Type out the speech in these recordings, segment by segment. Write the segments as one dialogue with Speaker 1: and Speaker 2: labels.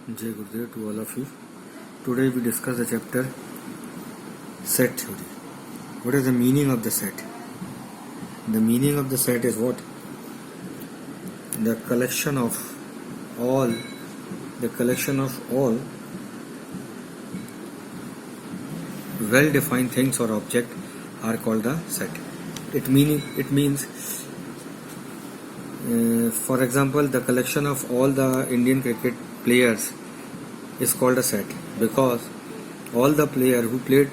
Speaker 1: Jai Gurudev to all of you. Today we discuss the chapter set theory. What is the meaning of the set? The meaning of the set is what? The collection of all well-defined things or object are called the set. It means for example, the collection of all the Indian cricket players is called a set because all the player who played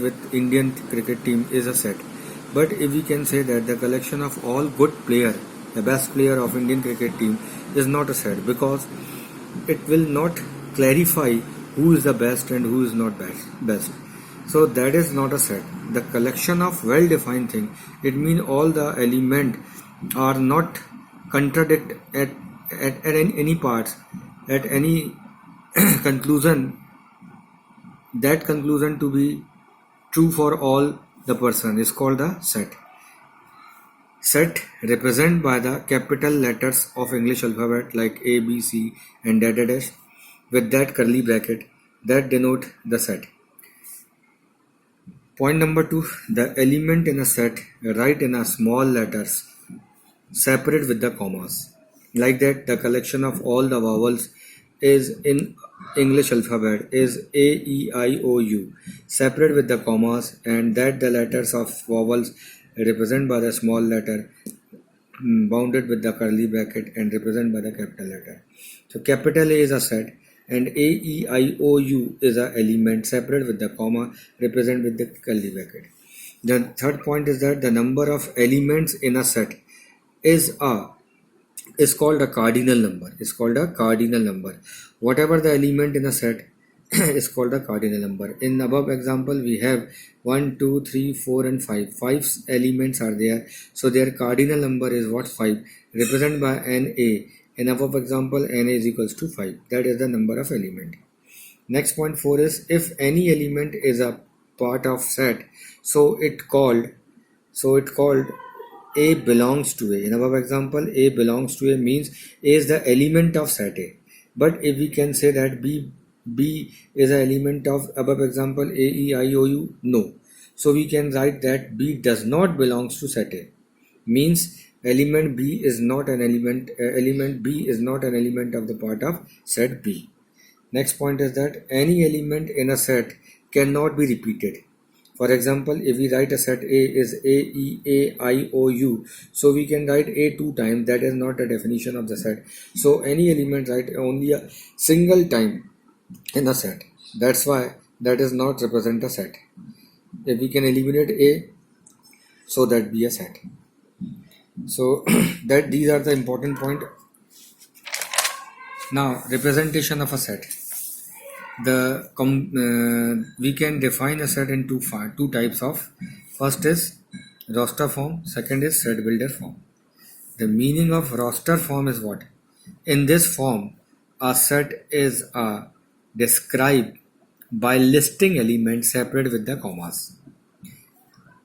Speaker 1: with Indian cricket team is a set. But if we can say that the collection of all good player, the best player of Indian cricket team is not a set because it will not clarify who is the best and who is not best. So that is not a set. The collection of well-defined thing. It means all the element are not contradict at any parts, at any conclusion. That conclusion to be true for all the person is called the set. Set represented by the capital letters of English alphabet like A, B, C and dash with that curly bracket that denote the set. Point number 2. The element in a set write in a small letters separate with the commas. Like that, the collection of all the vowels is in English alphabet is A, E, I, O, U, separate with the commas, and that the letters of vowels represented by the small letter bounded with the curly bracket and represented by the capital letter. So capital A is a set and A, E, I, O, U is a element separate with the comma represented with the curly bracket. The third point is that the number of elements in a set is called a cardinal number. Is called a cardinal number. Whatever the element in a set is called a cardinal number. In above example, we have 1, 2, 3, 4 and 5. 5 elements are there. So their cardinal number is what? 5. Represented by Na. In above example, Na is equals to 5. That is the number of element. Next point 4 is if any element is a part of set, so it called A belongs to A. In above example, A belongs to A means A is the element of set A. But if we can say that B is an element of above example A, E, I, O, U, no. So we can write that B does not belongs to set A. Means element B is not an element. Element B is not an element of the part of set B. Next point is that any element in a set cannot be repeated. For example, if we write a set A is A, E, A, I, O, U, so we can write A 2 times. That is not a definition of the set. So any element write only a single time in a set. That's why that is not represent a set. If we can eliminate A, so that be a set. So that these are the important point. Now representation of a set. We can define a set in two types of. First is roster form, second is set builder form. The meaning of roster form is what? In this form, a set is described by listing elements separate with the commas.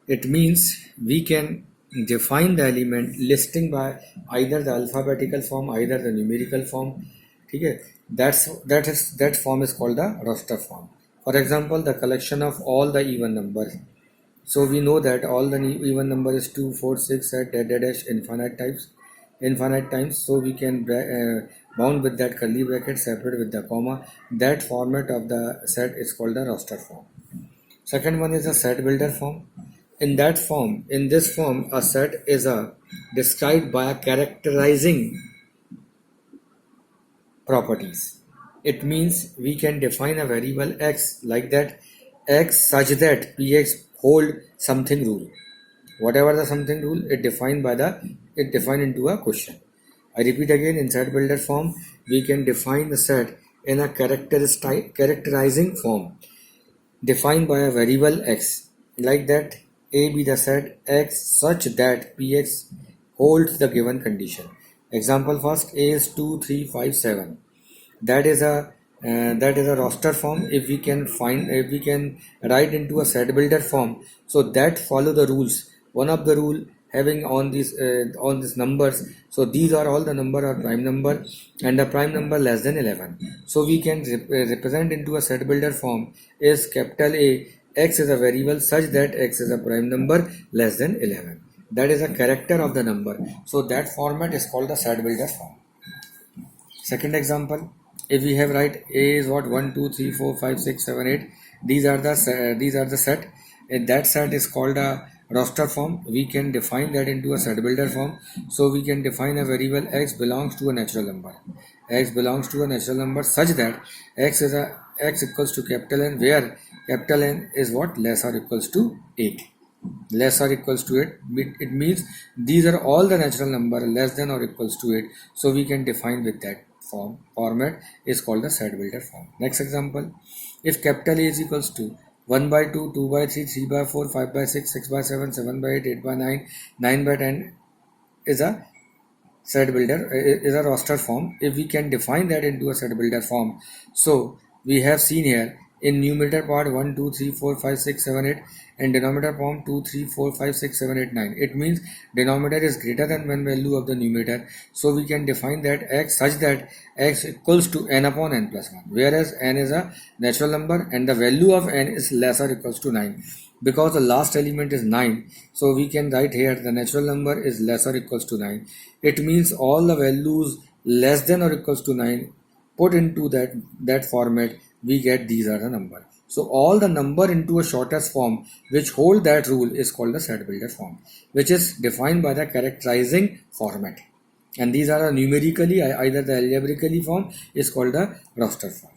Speaker 1: It means we can define the element listing by either the alphabetical form, either the numerical form. Okay? That form is called the roster form. For example, the collection of all the even numbers. So we know that all the even number is 2, 4, 6, 8, dash infinite times. So we can bound with that curly bracket separate with the comma. That format of the set is called the roster form. Second one is a set builder form. In this form, a set is described by a characterizing properties. It means we can define a variable x like that x such that px hold something rule. Whatever the something rule, it defined into a question. I repeat again, in set builder form, we can define the set in a characterizing form, defined by a variable x, like that A be the set x such that px holds the given condition. Example first, A is 2, 3, 5, 7. That is a roster form. If we can write into a set builder form, so that follow the rules. One of the rule having on these numbers. So these are all the number are prime number, and the prime number less than 11. So we can represent into a set builder form is capital A, x is a variable such that x is a prime number less than 11. That is a character of the number. So that format is called the set builder form. Second example, if we have write A is what 1, 2, 3, 4, 5, 6, 7, 8. These are the set. And that set is called a roster form. We can define that into a set builder form. So we can define a variable x belongs to a natural number. X belongs to a natural number such that x equals to capital N, where capital N is what less or equals to 8. Less or equals to 8, it means these are all the natural number less than or equals to 8. So we can define with that format is called the set builder form. Next example, if capital A is equals to 1 by 2, 2 by 3, 3 by 4, 5 by 6, 6 by 7, 7 by 8, 8 by 9, 9 by 10 is a set builder, is a roster form. If we can define that into a set builder form, so we have seen here in numerator part 1, 2, 3, 4, 5, 6, 7, 8, and denominator form 2, 3, 4, 5, 6, 7, 8, 9. It means denominator is greater than one value of the numerator. So we can define that x such that x equals to n upon n plus 1, whereas n is a natural number and the value of n is less or equals to 9. Because the last element is 9, so we can write here the natural number is less or equals to 9. It means all the values less than or equals to 9 put into that format, we get these are the number. So all the number into a shortest form which hold that rule is called the set builder form, which is defined by the characterizing format. And these are numerically, either the algebraically form is called the roster form.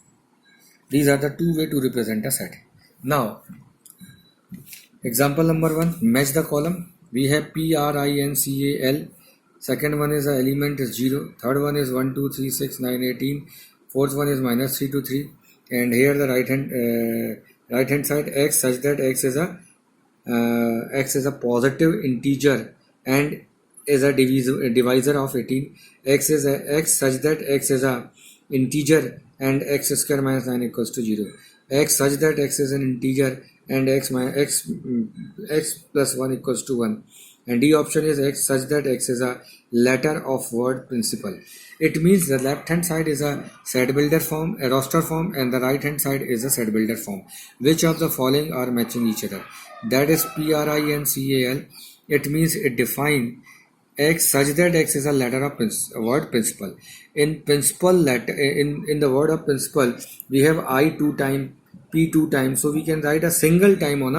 Speaker 1: These are the two way to represent a set. Now, example number 1, match the column. We have PRINCAL. Second one is the element is 0. Third one is 1, 2, 3, 6, 9, 18. Fourth one is minus 3 to 3. And here the right hand side x such that x is a positive integer and is a divisor of 18. X such that x is a integer and x square minus 9 equals to 0. X such that x is an integer and x plus 1 equals to 1. And D option is x such that x is a letter of word principal. It means the left hand side is a set builder form, a roster form, and the right hand side is a set builder form. Which of the following are matching each other? That is PRINCAL. It means it define x such that x is a letter of word principal. In principal letter, in the word of principal, we have I 2 time, P 2 times. So we can write a single time on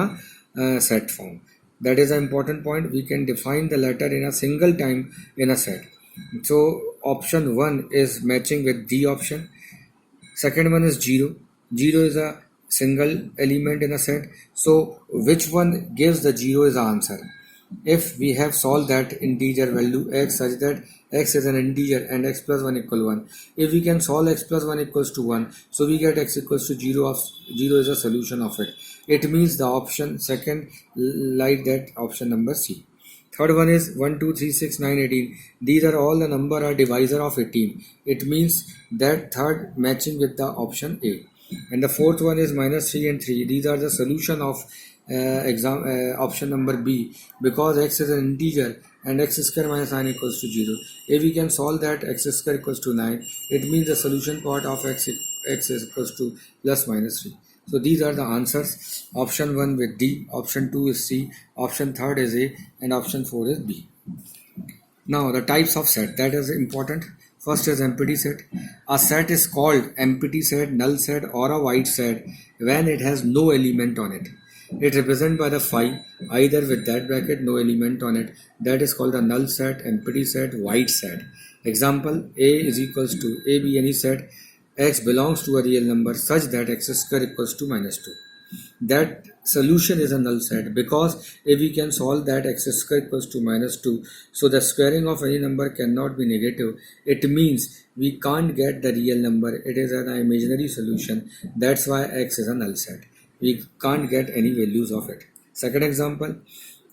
Speaker 1: a set form. That is an important point. We can define the letter in a single time in a set. So option 1 is matching with D option. Second one is 0. 0 is a single element in a set. So which one gives the 0 is the answer. If we have solved that integer value x such that x is an integer and x plus 1 equal 1. If we can solve x plus 1 equals to 1, so we get x equals to 0 is a solution of it. It means the option second like that option number C. Third one is 1, 2, 3, 6, 9, 18. These are all the number are divisor of 18. It means that third matching with the option A. And the fourth one is minus 3 and 3. These are the solution of option number B, because x is an integer and x square minus 9 equals to 0. If we can solve that x square equals to 9, it means the solution part of x is equals to plus minus 3. So these are the answers. Option 1 with D, option 2 is C, option 3rd is A, and option 4 is B. Now the types of set, that is important. First is empty set. A set is called empty set, null set, or a void set when it has no element on it. It represented by the phi, either with that bracket, no element on it. That is called a null set, empty set, void set. Example, A is equals to A be any set, x belongs to a real number such that x square equals to minus 2. That solution is a null set, because if we can solve that x square equals to minus 2, so the squaring of any number cannot be negative. It means we can't get the real number. It is an imaginary solution. That's why x is a null set. We can't get any values of it. Second example,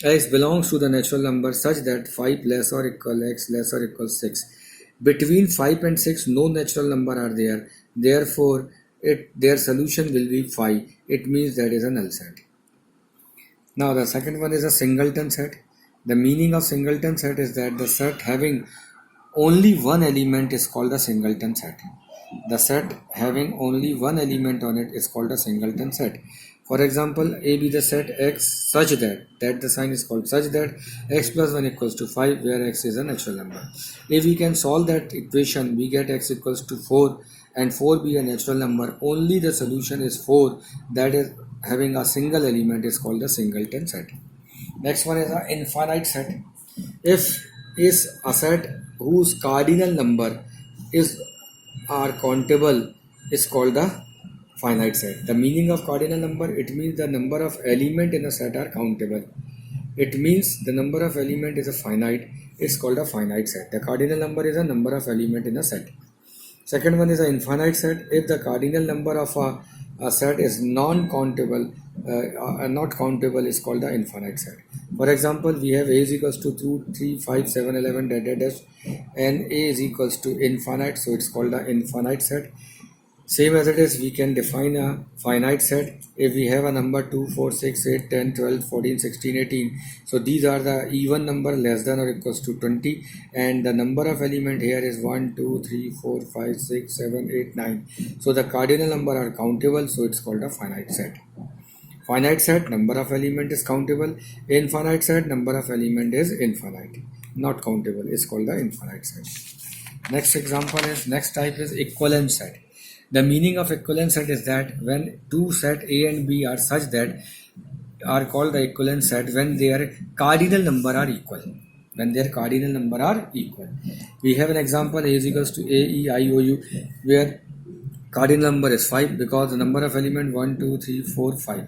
Speaker 1: x belongs to the natural number such that 5 less or equal x less or equal 6. Between 5 and 6, no natural number are there. Therefore, their solution will be phi. It means that is a null set. Now the second one is a singleton set. The meaning of singleton set is that the set having only one element is called a singleton set. The set having only one element on it is called a singleton set. For example, A be the set X such that the sign is called such that X plus 1 equals to 5, where X is a natural number. If we can solve that equation, we get X equals to 4 and 4 be a natural number. Only the solution is 4, that is having a single element, is called a singleton set. Next one is an infinite set. If is a set whose cardinal number is are countable is called the finite set. The meaning of cardinal number, it means the number of element in a set are countable. It means the number of element is a finite, it's called a finite set. The cardinal number is a number of element in a set. Second one is an infinite set. If the cardinal number of a set is non-countable, not countable, is called the infinite set. For example, we have A is equals to 2, 3, 5, 7, 11, dash, and A is equals to infinite, so it's called the infinite set. Same as it is, we can define a finite set if we have a number 2, 4, 6, 8, 10, 12, 14, 16, 18. So these are the even number less than or equals to 20, and the number of element here is 1, 2, 3, 4, 5, 6, 7, 8, 9. So the cardinal number are countable, so it's called a finite set. Finite set, number of element is countable. Infinite set, number of element is infinite, not countable, is called the infinite set. Next type is equivalent set. The meaning of equivalent set is that when two set A and B are such that are called the equivalent set when their cardinal number are equal. When their cardinal number are equal. We have an example, A is equals to A, E, I, O, U, where cardinal number is 5 because the number of element 1, 2, 3, 4, 5.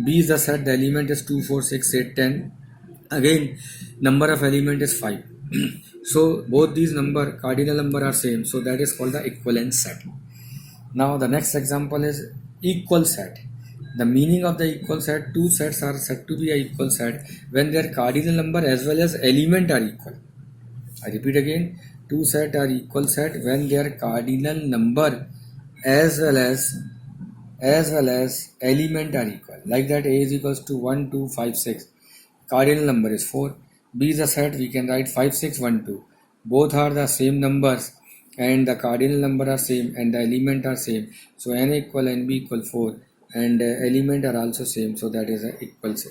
Speaker 1: B is the set, the element is 2, 4, 6, 8, 10. Again, number of element is 5. So both these cardinal number are same, so that is called the equivalent set. Now the next example is equal set. The meaning of the equal set, two sets are said to be an equal set when their cardinal number as well as element are equal. I repeat again, two sets are equal set when their cardinal number as well as element are equal. Like that, A is equals to 1, 2, 5, 6. Cardinal number is 4. B is a set, we can write 5, 6, 1, 2. Both are the same numbers and the cardinal number are same and the element are same. So n equal nb equal 4 and element are also same. So that is a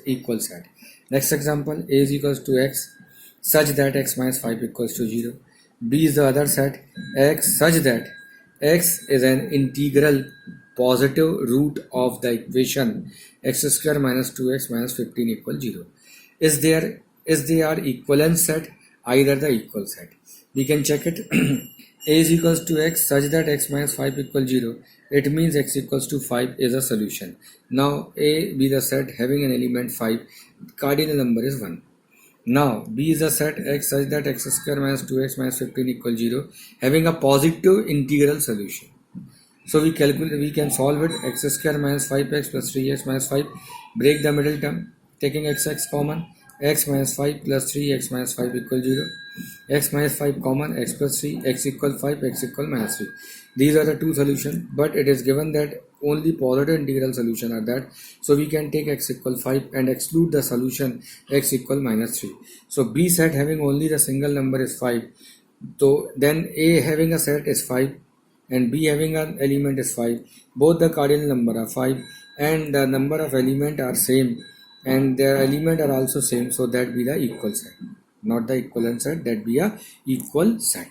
Speaker 1: equal set. Next example, A is equals to x such that x minus 5 equals to 0. B is the other set, x such that x is an integral positive root of the equation x square minus 2x minus 15 equals 0. Is they are equivalent set, either the equal set. We can check it. A is equals to x such that x minus 5 equals 0. It means x equals to 5 is a solution. Now A be the set having an element 5, cardinal number is 1. Now B is the set x such that x square minus 2x minus 15 equals 0, having a positive integral solution. So we can solve it. X square minus 5x plus 3x minus 5. Break the middle term, taking x common. X minus 5 plus 3x minus 5 equals 0. X minus 5 common, x plus 3, x equal 5, x equal minus 3. These are the two solutions, but it is given that only positive integral solution are that. So we can take x equal 5 and exclude the solution x equal minus 3. So B set having only the single number is 5. So then A having a set is 5 and B having an element is 5. Both the cardinal number are 5 and the number of element are same and their element are also same, so that be the equal set, not the equivalent set, that be a equal set.